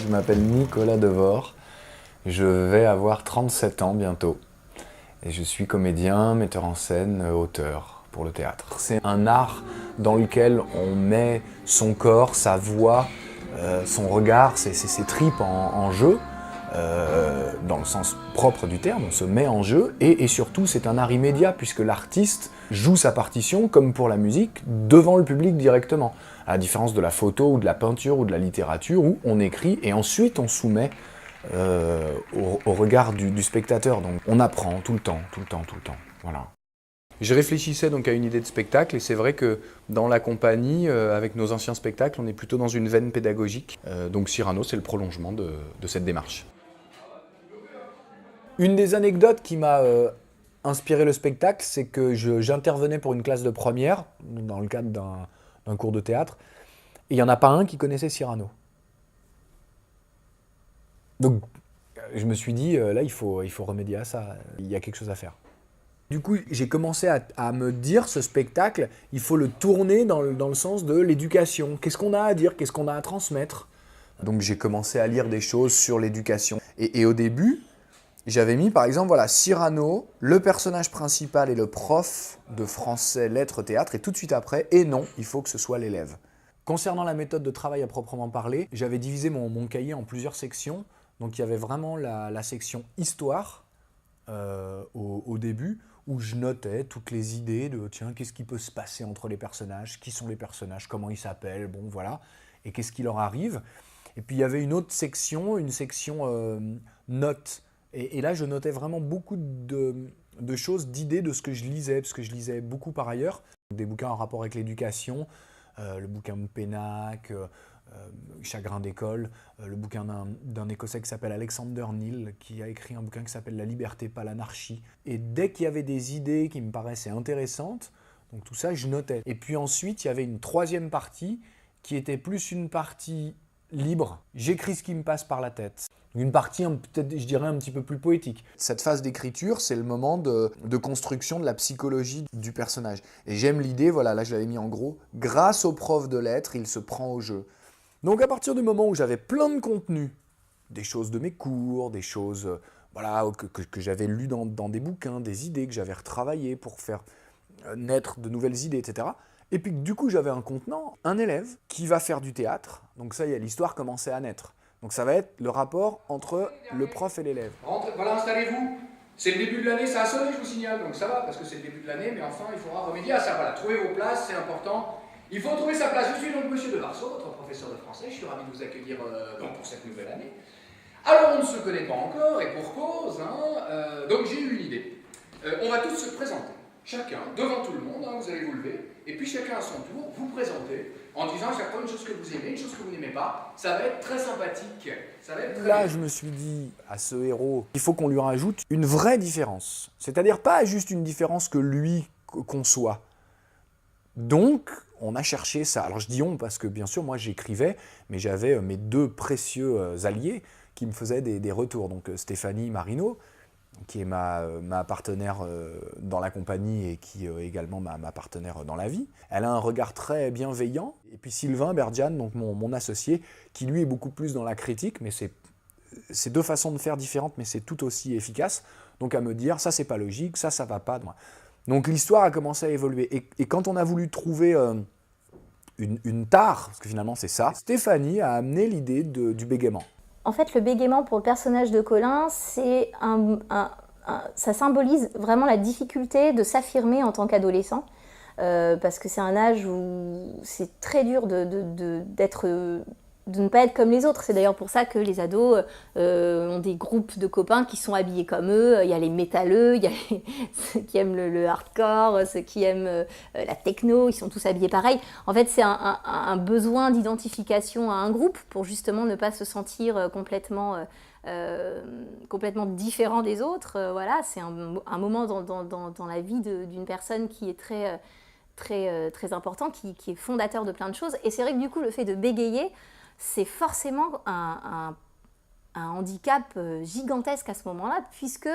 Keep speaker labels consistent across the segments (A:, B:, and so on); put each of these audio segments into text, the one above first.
A: Je m'appelle Nicolas Devor, je vais avoir 37 ans bientôt et je suis comédien, metteur en scène, auteur pour le théâtre. C'est un art dans lequel on met son corps, sa voix, son regard, ses tripes en jeu, dans le sens propre du terme, on se met en jeu et surtout c'est un art immédiat puisque l'artiste joue sa partition comme pour la musique devant le public directement, à la différence de la photo ou de la peinture ou de la littérature où on écrit et ensuite on soumet au regard du spectateur. Donc on apprend tout le temps. Voilà. Je réfléchissais donc à une idée de spectacle et c'est vrai que dans la compagnie, avec nos anciens spectacles, on est plutôt dans une veine pédagogique. Donc Cyrano, c'est le prolongement de cette démarche. Une des anecdotes qui m'a inspiré le spectacle, c'est que j'intervenais pour une classe de première, dans le cadre d'un cours de théâtre, et il n'y en a pas un qui connaissait Cyrano. Donc je me suis dit, là il faut remédier à ça, il y a quelque chose à faire. Du coup, j'ai commencé à me dire, ce spectacle, il faut le tourner dans le sens de l'éducation. Qu'est-ce qu'on a à dire, qu'est-ce qu'on a à transmettre? Donc j'ai commencé à lire des choses sur l'éducation. Et au début, j'avais mis par exemple, voilà, Cyrano, le personnage principal est le prof de français, lettres, théâtre, et tout de suite après, et non, il faut que ce soit l'élève. Concernant la méthode de travail à proprement parler, j'avais divisé mon cahier en plusieurs sections. Donc il y avait vraiment la section histoire au début, où je notais toutes les idées de tiens, qu'est-ce qui peut se passer entre les personnages, qui sont les personnages, comment ils s'appellent, bon voilà, et qu'est-ce qui leur arrive. Et puis il y avait une autre section, une section notes. Et là, je notais vraiment beaucoup de choses, d'idées de ce que je lisais, parce que je lisais beaucoup par ailleurs. Des bouquins en rapport avec l'éducation, le bouquin de Pénac, Chagrin d'école, le bouquin d'un Écossais qui s'appelle Alexander Neil, qui a écrit un bouquin qui s'appelle La liberté, pas l'anarchie. Et dès qu'il y avait des idées qui me paraissaient intéressantes, donc tout ça, je notais. Et puis ensuite, il y avait une troisième partie qui était plus une partie libre. J'écris ce qui me passe par la tête. Une partie, peut-être, je dirais, un petit peu plus poétique. Cette phase d'écriture, c'est le moment de construction de la psychologie du personnage. Et j'aime l'idée, voilà, là je l'avais mis en gros, grâce au prof de lettres, il se prend au jeu. Donc à partir du moment où j'avais plein de contenu, des choses de mes cours, des choses voilà, que j'avais lues dans des bouquins, des idées que j'avais retravaillées pour faire naître de nouvelles idées, etc. Et puis du coup j'avais un contenant, un élève qui va faire du théâtre, donc ça y est, l'histoire commençait à naître. Donc ça va être le rapport entre le prof et l'élève.
B: Voilà, installez-vous. C'est le début de l'année, ça a sonné, je vous signale, donc ça va, parce que c'est le début de l'année, mais enfin, il faudra remédier à ça. Voilà, trouvez vos places, c'est important. Il faut trouver sa place. Je suis donc Monsieur de Varso, votre professeur de français. Je suis ravi de vous accueillir pour cette nouvelle année. Alors, on ne se connaît pas encore, et pour cause, hein, donc j'ai eu une idée. On va tous se présenter, chacun, devant tout le monde, hein, vous allez vous lever, et puis chacun à son tour, vous présenter, en disant à chaque fois une chose que vous aimez, une chose que vous n'aimez pas. Ça va être très sympathique. Ça va être très
A: Là,
B: bien.
A: je me suis dit à ce héros, il faut qu'on lui rajoute une vraie différence. C'est-à-dire pas juste une différence que lui conçoit. Donc, on a cherché ça. Alors je dis on parce que bien sûr, moi j'écrivais, mais j'avais mes deux précieux alliés qui me faisaient des retours. Donc Stéphanie Marino, qui est ma partenaire dans la compagnie et qui est également ma partenaire dans la vie. Elle a un regard très bienveillant. Et puis Sylvain Berdian, donc mon associé, qui lui est beaucoup plus dans la critique, mais c'est deux façons de faire différentes, mais c'est tout aussi efficace. Donc à me dire, ça c'est pas logique, ça va pas. Donc l'histoire a commencé à évoluer. Et quand on a voulu trouver une tare, parce que finalement c'est ça, Stéphanie a amené l'idée du bégaiement.
C: En fait, le bégaiement pour le personnage de Colin, ça symbolise vraiment la difficulté de s'affirmer en tant qu'adolescent. Parce que c'est un âge où c'est très dur de ne pas être comme les autres. C'est d'ailleurs pour ça que les ados ont des groupes de copains qui sont habillés comme eux. Il y a les métalleux, il y a ceux qui aiment le hardcore, ceux qui aiment la techno, ils sont tous habillés pareil. En fait, c'est un besoin d'identification à un groupe pour justement ne pas se sentir complètement différent des autres. Voilà, c'est un moment dans la vie d'une personne qui est très important, qui est fondateur de plein de choses. Et c'est vrai que du coup, le fait de bégayer, c'est forcément un handicap gigantesque à ce moment-là, puisque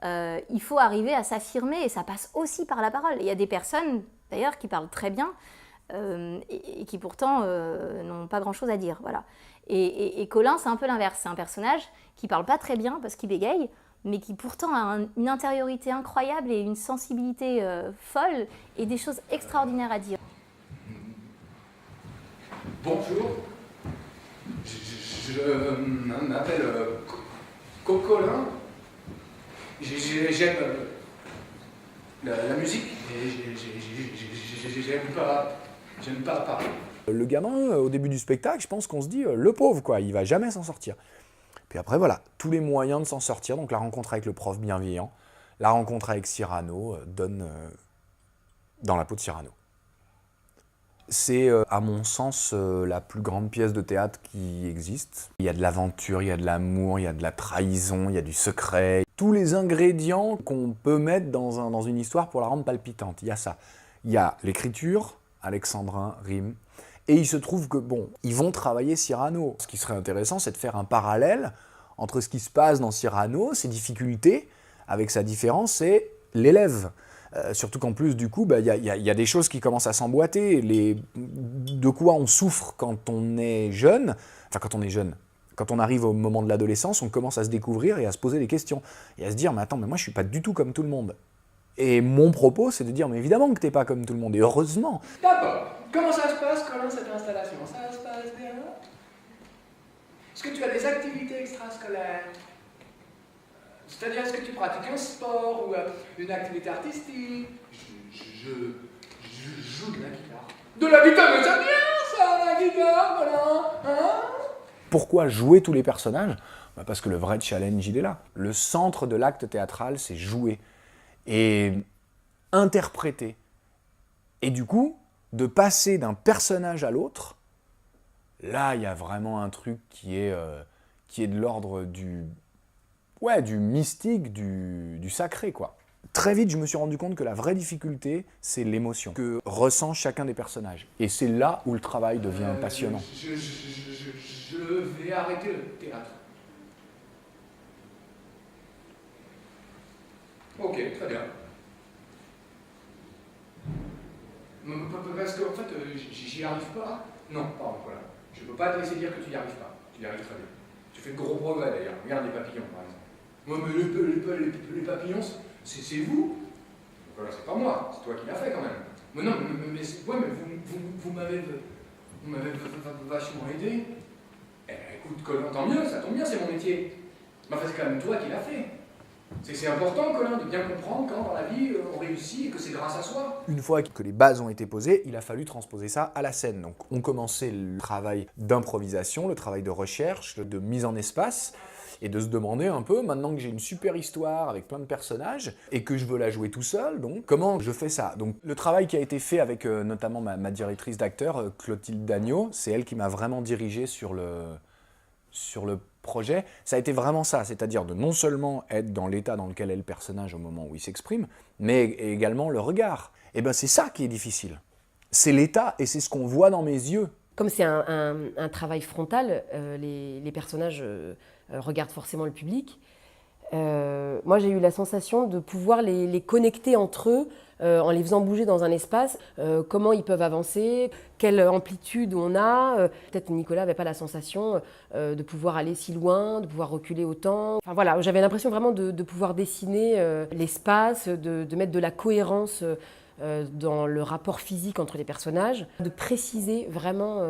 C: il faut arriver à s'affirmer, et ça passe aussi par la parole. Il y a des personnes, d'ailleurs, qui parlent très bien, et qui pourtant n'ont pas grand-chose à dire. Voilà. Et Colin, c'est un peu l'inverse. C'est un personnage qui parle pas très bien parce qu'il bégaye, mais qui pourtant a une intériorité incroyable et une sensibilité folle et des choses extraordinaires à dire.
B: Bonjour, je m'appelle Colin. J'aime la musique et j'aime pas parler.
A: Le gamin, au début du spectacle, je pense qu'on se dit, le pauvre, quoi, il va jamais s'en sortir. Puis après, voilà, tous les moyens de s'en sortir, donc la rencontre avec le prof bienveillant, la rencontre avec Cyrano, donne dans la peau de Cyrano. C'est, à mon sens, la plus grande pièce de théâtre qui existe. Il y a de l'aventure, il y a de l'amour, il y a de la trahison, il y a du secret. Tous les ingrédients qu'on peut mettre dans une histoire pour la rendre palpitante, il y a ça. Il y a l'écriture, alexandrin, rime, et il se trouve que, bon, ils vont travailler Cyrano. Ce qui serait intéressant, c'est de faire un parallèle entre ce qui se passe dans Cyrano, ses difficultés, avec sa différence, c'est l'élève. Surtout qu'en plus, du coup, y a des choses qui commencent à s'emboîter. De quoi on souffre quand on est jeune, quand on arrive au moment de l'adolescence, on commence à se découvrir et à se poser des questions. Et à se dire, mais attends, mais moi je suis pas du tout comme tout le monde. Et mon propos, c'est de dire, mais évidemment que t'es pas comme tout le monde, et heureusement.
B: D'abord, comment ça se passe, Colin, cette installation? Ça se passe bien? Est-ce que tu as des activités extrascolaires? C'est-à-dire, est-ce que tu pratiques un sport ou une activité artistique? Je joue de la guitare. De la guitare, mais c'est bien ça, la guitare, voilà, hein?
A: Pourquoi jouer tous les personnages? Parce que le vrai challenge, il est là. Le centre de l'acte théâtral, c'est jouer et interpréter. Et du coup, de passer d'un personnage à l'autre, là, il y a vraiment un truc qui est de l'ordre du mystique, du sacré, quoi. Très vite, je me suis rendu compte que la vraie difficulté, c'est l'émotion que ressent chacun des personnages. Et c'est là où le travail devient passionnant.
B: Je vais arrêter le théâtre. Ok, très bien. Parce qu'en fait, j'y arrive pas. Non, pardon, voilà. Je peux pas te laisser dire que tu n'y arrives pas. Tu y arrives très bien. Tu fais de gros progrès d'ailleurs. Regarde les papillons, par exemple. Moi, mais les papillons, c'est vous. Voilà, c'est pas moi, c'est toi qui l'as fait quand même. Mais non, vous m'avez vachement aidé. Eh, écoute, Colin, tant mieux, ça tombe bien, c'est mon métier. Mais enfin, c'est quand même toi qui l'as fait. C'est important, Colin, de bien comprendre quand dans la vie on réussit et que c'est grâce à soi.
A: Une fois que les bases ont été posées, il a fallu transposer ça à la scène. Donc on commençait le travail d'improvisation, le travail de recherche, de mise en espace, et de se demander un peu, maintenant que j'ai une super histoire avec plein de personnages, et que je veux la jouer tout seul, donc comment je fais ça? Donc le travail qui a été fait avec notamment ma directrice d'acteur, Clotilde Dagneau, c'est elle qui m'a vraiment dirigé sur le projet, ça a été vraiment ça, c'est-à-dire de non seulement être dans l'état dans lequel est le personnage au moment où il s'exprime, mais également le regard. Et bien c'est ça qui est difficile. C'est l'état et c'est ce qu'on voit dans mes yeux.
D: Comme c'est un travail frontal, les personnages regardent forcément le public. Moi j'ai eu la sensation de pouvoir les connecter entre eux en les faisant bouger dans un espace, comment ils peuvent avancer, quelle amplitude on a. Peut-être Nicolas n'avait pas la sensation de pouvoir aller si loin, de pouvoir reculer autant. Enfin voilà, j'avais l'impression vraiment de pouvoir dessiner l'espace, de mettre de la cohérence dans le rapport physique entre les personnages, de préciser vraiment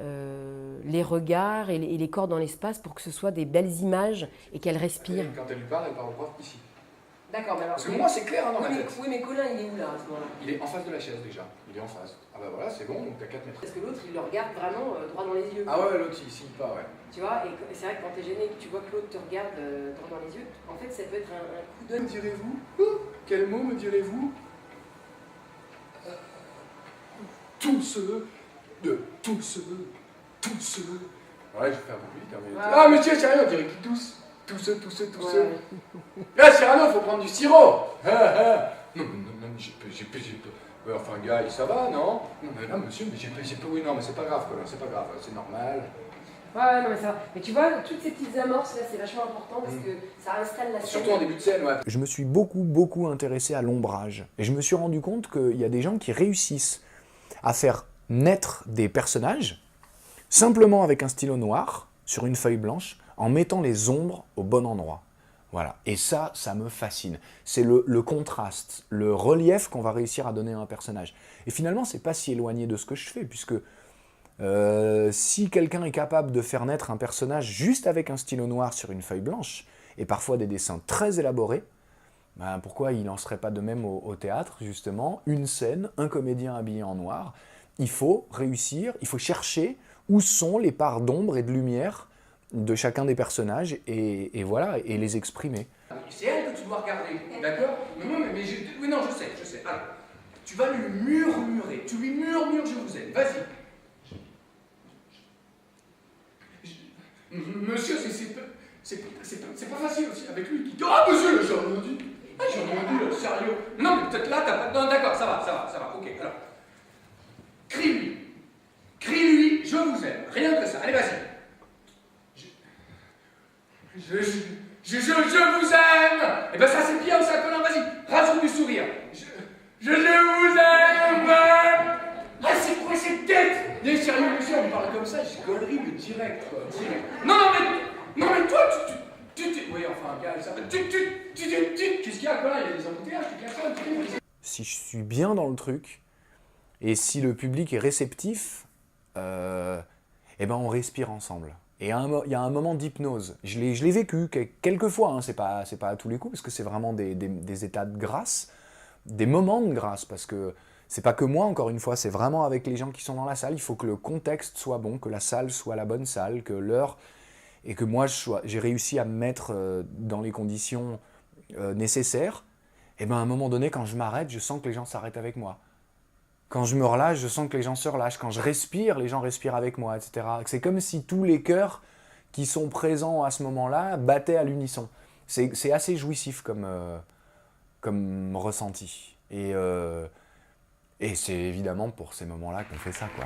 D: les regards et les corps dans l'espace pour que ce soit des belles images et qu'elles respirent.
B: Quand elle parle au prof ici.
D: D'accord, mais alors...
B: Parce que moi, c'est clair dans ma tête.
D: Oui, mais Colin, il est où là à ce moment-là?
B: Il est en face de la chaise déjà. Il est en face. Ah bah voilà, c'est bon, donc t'as 4 mètres.
D: Parce que l'autre, il le regarde vraiment droit dans les yeux.
B: Ah ouais, l'autre, il signe pas, ouais.
D: Tu vois, et c'est vrai que quand t'es gêné, que tu vois que l'autre te regarde droit dans les yeux, en fait, ça peut être un coup d'œil.
B: Me direz-vous? Quel mot me direz-vous? Tous ceux. Ouais, je vais faire beaucoup vite. Hein, mais... Ah, monsieur Cyrano, on dirait qu'ils toussent. Tous ceux. Là, Cyrano, faut prendre du sirop. Non, j'ai pas. Enfin, gars, ça va, non? Non, mais là, monsieur, mais j'ai pas. Oui, non, mais c'est pas grave, Colin, c'est pas grave, c'est normal.
D: Ouais, non, mais ça va. Mais tu vois, toutes ces petites amorces, là, c'est vachement important parce que ça installe la scène.
B: Surtout en début de scène, ouais.
A: Je me suis beaucoup intéressé à l'ombrage. Et je me suis rendu compte qu'il y a des gens qui réussissent à faire naître des personnages simplement avec un stylo noir sur une feuille blanche en mettant les ombres au bon endroit. Voilà. Et ça me fascine. C'est le contraste, le relief qu'on va réussir à donner à un personnage. Et finalement, c'est pas si éloigné de ce que je fais, puisque si quelqu'un est capable de faire naître un personnage juste avec un stylo noir sur une feuille blanche, et parfois des dessins très élaborés, ben pourquoi il n'en serait pas de même au théâtre, justement, une scène, un comédien habillé en noir. Il faut réussir, il faut chercher où sont les parts d'ombre et de lumière de chacun des personnages, et voilà, et les exprimer.
B: C'est elle que tu dois regarder, d'accord? Oui, non, je sais. Alors, tu vas lui murmurer, tu lui murmures je vous aime, vas-y. Monsieur, c'est pas facile aussi avec lui qui dit ah monsieur, j'ai rien dit. Ah, j'ai rien dit, sérieux. Non, mais peut-être là, t'as pas. Non, d'accord, ça va, ok, alors. Crie-lui, je vous aime, rien que ça, allez, vas-y. Je vous aime. Eh ben ça c'est bien, ça, Colin, vas-y, rajoute du sourire. Je vous aime. Ah, c'est quoi cette tête? Mais sérieux, monsieur, on me parle comme ça, je gaulerie, mais direct, quoi, direct. Non, mais toi, oui, enfin, gars, ça va. Qu'est-ce qu'il y a, Colin? Il y a des embouteillages, tu casses.
A: Si je suis bien dans le truc, et si le public est réceptif, eh ben on respire ensemble. Et il y a un moment d'hypnose. Je l'ai vécu quelques fois, hein, c'est pas à tous les coups, parce que c'est vraiment des états de grâce, des moments de grâce, parce que c'est pas que moi, encore une fois, c'est vraiment avec les gens qui sont dans la salle. Il faut que le contexte soit bon, que la salle soit la bonne salle, que l'heure, et que moi j'ai réussi à me mettre dans les conditions nécessaires. Et ben à un moment donné, quand je m'arrête, je sens que les gens s'arrêtent avec moi. Quand je me relâche, je sens que les gens se relâchent. Quand je respire, les gens respirent avec moi, etc. C'est comme si tous les cœurs qui sont présents à ce moment-là battaient à l'unisson. C'est assez jouissif comme ressenti. Et c'est évidemment pour ces moments-là qu'on fait ça, quoi.